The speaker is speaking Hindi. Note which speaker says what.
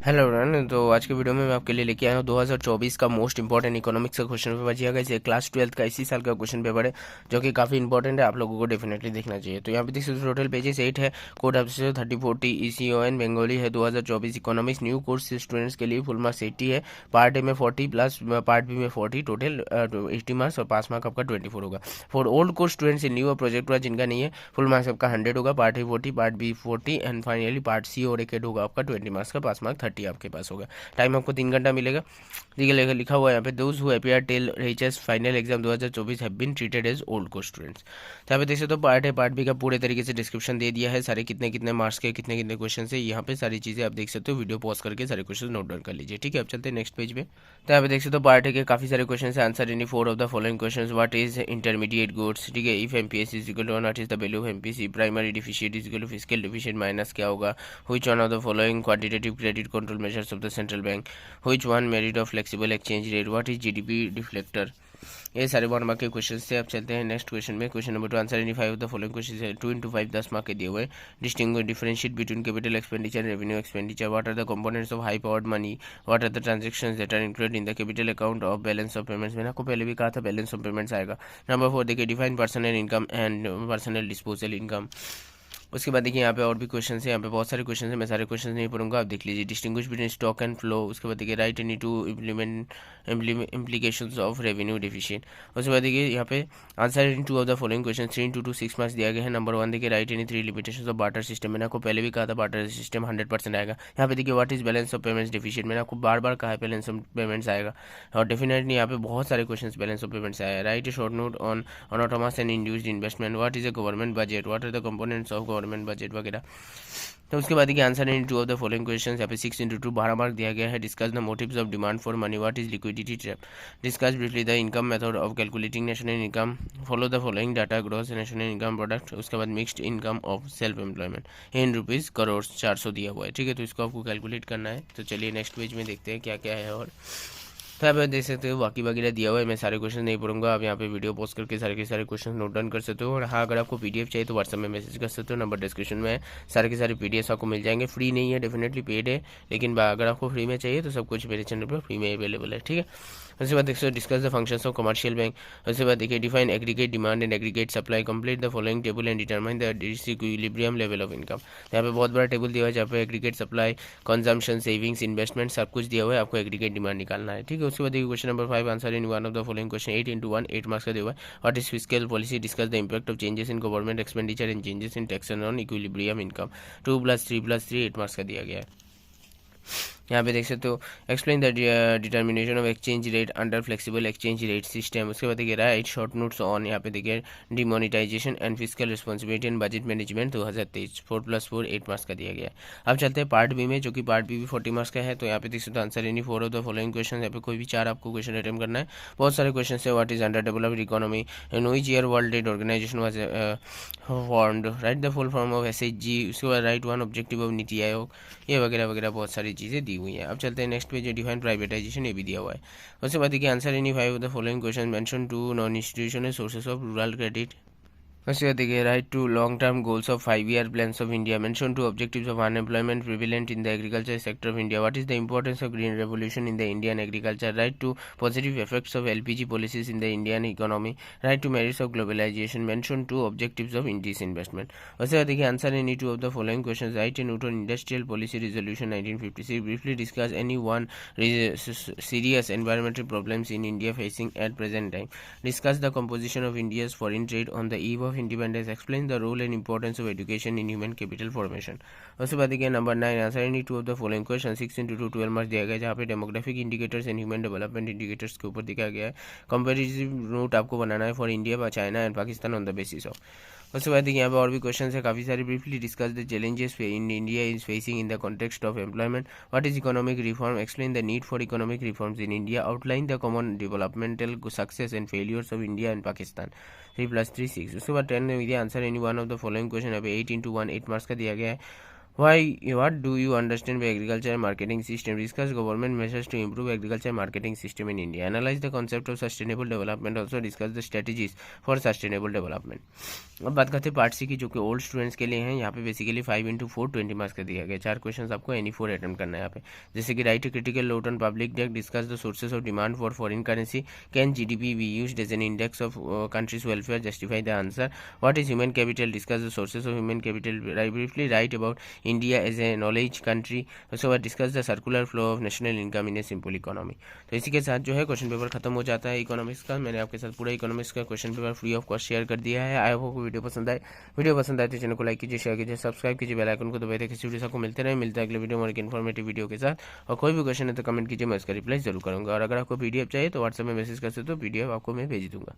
Speaker 1: Hello run. तो आज के वीडियो में मैं आपके लिए लेके आया हूँ 2024 का मोस्ट इंपॉर्टेंट इकोनॉमिक्स का क्वेश्चन पेपर। जी हाँ, क्लास 12th का इसी साल का क्वेश्चन पेपर है जो कि काफ़ी इंपॉर्टेंट है, आप लोगों को डेफिनेटली देखना चाहिए। तो यहाँ पे देख सकते हो टोटल पेजेस 8 है। कोड ऑफ 3040 ECON बेंगोली है 2024 इकोनॉमिक्स न्यू कोर्स स्टूडेंट्स के लिए फुल मार्क्स 80 है। पार्ट ए में 40 प्लस पार्ट बी में 40, टोटल 80 मार्क्स और पास मार्क आपका 24 होगा। For old course students in new project हुआ जिनका नहीं है, फुल मार्क्स आपका 100 होगा। Part A 40, part B 40 and finally part C और एक होगा आपका 20 मार्क्स का, पास मार्क 30 आपके पास होगा। टाइम आपको 3 घंटा मिलेगा। ठीक है, लिखा हुआ है यहाँ पे those who appear till HS final exam 2024 have been treated as old course students. तो यहाँ पे देख सकते हो पार्ट है पार्ट बी का पूरे तरीके से डिस्क्रिप्शन दे दिया है, सारे कितने कितने मार्क्स के कितने कितने क्वेश्चन है यहाँ पे सारी चीजें आप देख सकते हो। वीडियो पॉज करके सारे क्वेश्चन नोट डाउन कर लीजिए। ठीक है, अब चलते हैं नेक्स्ट पेज पे। तो यहाँ पे देख सकते हो पार्ट है के काफी सारे क्वेश्चन है। Answer any 4 of the following question. What is intermediate goods? ठीक है, if MPS is equal to what is the value of MPC? Primary deficient is equal to fiscal deficient minus क्या होगा? Which one of the following quantitative credit control measures of the central bank? Which one merit of flexible exchange rate? What is GDP deflector? ये सारे 1 मार्क के क्वेश्चन थे। अब चलते हैं नेक्स्ट क्वेश्चन में। Question number 2, answer any 5 of the following question है। 2 into 5 10 मार्क के दिए हुए। Distinguish differentiate between capital expenditure revenue expenditure. What are the components of high powered money? What are the transactions that are included in the capital account of balance of payments? मैंने आपको पहले भी कहा था बैलेंस ऑफ पेमेंट्स आएगा। नंबर 4 देखिए, define personal income and personal disposal income. उसके बाद देखिए यहाँ पे और भी क्वेश्चन है, यहाँ पे बहुत सारे क्वेश्चन है, मैं सारे क्वेश्चन नहीं पढ़ूंगा, आप देख लीजिए। Distinguish between stock and flow. उसके बाद देखिए right any two implement implications of revenue deficient. उसके बाद देखिए यहाँ पे answer in 2 of the following question. 3 into 2 6 marks दिया गया है। नंबर 1 देखिए right any 3 limitations of barter system. मैंने आपको पहले भी कहा था बार्टर सिस्टम 100% आएगा। यहाँ पे देखिए what is balance of payments deficient. मैंने आपको बार बार कहा है बैलेंस ऑफ पेमेंट्स आएगा और डेफिनेटली यहाँ पे बहुत सारे क्वेश्चन बैलेंस ऑफ पेमेंट्स आया है। Write a short note on autonomous and induced investment. What is a government budget? What are the components of government budget वगैरह। तो उसके बाद देखिए answer in 2 of the following question. यहाँ पे 6 into 2 12 मार्क दिया गया है। Discuss the motives of demand for money. What is liquidity trap? Discuss briefly the income method of calculating national income. Follow the following data gross national income product. उसके बाद mixed income of self employment in rupees crore 400 दिया हुआ है। ठीक है, तो इसको आपको कैलकुलेट करना है। तो चलिए नेक्स्ट पेज में देखते हैं क्या क्या है। और तो यहाँ पे देख सकते हो बाकी वगैरह दिया हुआ है, मैं सारे क्वेश्चन नहीं पढ़ूंगा, आप यहाँ पे वीडियो पॉज करके सारे के सारे क्वेश्चन नोट डाउन कर सकते हो। और हाँ, अगर आपको पीडीएफ चाहिए तो व्हाट्सएप में मैसेज कर सकते हो, नंबर डिस्क्रिप्शन में है। सारे के सारे पीडीएफ आपको मिल जाएंगे, फ्री नहीं है, डेफिनेटली पेड है, लेकिन अगर आपको फ्री में चाहिए तो सब कुछ मेरे चैनल पर फ्री में अवेलेबल है। ठीक है, उसके बाद देखिए discuss the functions of commercial bank. उसके बाद देखिए define aggregate demand and aggregate supply. Complete the following table and determine the disequilibrium level of income. यहाँ पे बहुत बड़ा टेबल दिया हुआ है जहाँ पे aggregate supply, consumption, savings, investment सब कुछ दिया हुआ है, आपको एग्रीगेट डिमांड निकालना है। ठीक है, उसके बाद देखिए question number 5, answer in 1 of the following question. 8 into 1 8 marks का दिया हुआ है। What is fiscal policy? Discuss the impact of changes in government expenditure and changes in taxation on equilibrium income. 2+3+3 8 marks का दिया गया है। यहाँ पे देख सकते हो explain the determination of exchange rate under flexible exchange rate system. उसके बाद देखिए राइट शॉर्ट नोट्स ऑन, यहाँ पे देखिए demonetisation and physical responsibility and budget management 2023 4+4 8 marks का दिया गया है। अब चलते हैं पार्ट बी में, जो कि पार्ट बी भी 40 मार्क्स का है। तो यहाँ पे देख सकते हो answer any 4 of the following question. यहाँ पे कोई भी 4 आपको क्वेश्चन अटेम्प्ट करना है। बहुत सारे क्वेश्चन है। What is under developed economy? In which year world trade organisation was formed? Write the full form of SHG. उसके बाद right one objective of NITI Aayog. ये वगैरह वगैरह बहुत सारी चीज़ें दी हुई हैं। अब चलते हैं नेक्स्ट पे, जो डिफाइन प्राइवेटाइजेशन ये भी दिया हुआ है। उसके बाद देखिए answer any 5 of the following question. Mention 2 non institutional sources of rural credit. उसके बाद देखिए write two long term goals of 5 year plans of India. Mention 2 objectives of unemployment prevalent in the agriculture sector of India. What is the importance of green revolution in the Indian agriculture? Write two positive effects of LPG policies in the Indian economy. Write two merits of globalisation. Mention 2 objectives of Indies investment. उसके बाद देखिए answer any 2 of the following question. Write a note on industrial policy resolution 1956। Briefly discuss any one serious environmental problems in India facing at present time. Discuss the composition of India's foreign trade on the eve of independence. Explain the role and importance of education in human capital formation. उसके बाद देखिए number 9, answer any 2 of the following question. 6 into 2 12 marks दिया गया है, जहाँ पे demographic indicators and human development indicators के ऊपर दिखाया गया है। कंपेरिटिव नोट आपको बनाना है for India, China and Pakistan on the basis of. उसके बाद देखिए यहाँ पे और भी क्वेश्चन है काफ़ी सारे। Briefly discuss the challenges in India is facing in the context of employment. What is economic reform? Explain the need for economic reforms in India. Outline the common developmental success and failures of India and Pakistan. 3+3 6। उसके बाद 10 में दिया answer any 1 of the following question. यहाँ पे 8 into 1 8 मार्क्स का दिया गया है। What do you understand by agriculture marketing system? Discuss government measures to improve agriculture marketing system in India. Analyze the concept of sustainable development. Also discuss the strategies for sustainable development. अब बात करते हैं पार्ट सी की, जो कि ओल्ड स्टूडेंट्स के लिए हैं। यहाँ पे बेसिकली 5 × 4 20 मार्क्स का दिया गया। 4 क्वेश्चन आपको एनी 4 अटेम्प्ट करना है यहाँ पे। जैसे कि write critical note on public debt, discuss the sources of demand for foreign currency, can GDP be used as an index of countries welfare, justify the answer, what is human capital, discuss the sources of human capital, briefly write about India as a knowledge country, उसके बाद discuss the circular flow of national income in a simple economy. तो इसी के साथ जो है क्वेश्चन पेपर खत्म हो जाता है इकोनॉमिक्स का। मैंने आपके साथ पूरा इकोनॉमिक्स का question paper free of cost share कर दिया है। आई होप वीडियो पसंद आए। वीडियो पसंद आए तो चैनल को लाइक कीजिए, शेयर कीजिए, सब्सक्राइब कीजिए, बेल आइकन को दबाइए ताकि किसी वीडियो को मिलते रहे। मिलता है अगले वीडियो में एक इन्फॉर्मेटिव वीडियो के साथ। और कोई भी क्वेश्चन है तो कमेंट कीजिए, मैं उसका रिप्लाई जरूर करूँगा। और अगर आपको पीडीएफ चाहिए तो व्हाट्सएप में मैसेज कर सकते हो, पीडीएफ आपको मैं भेज दूँगा।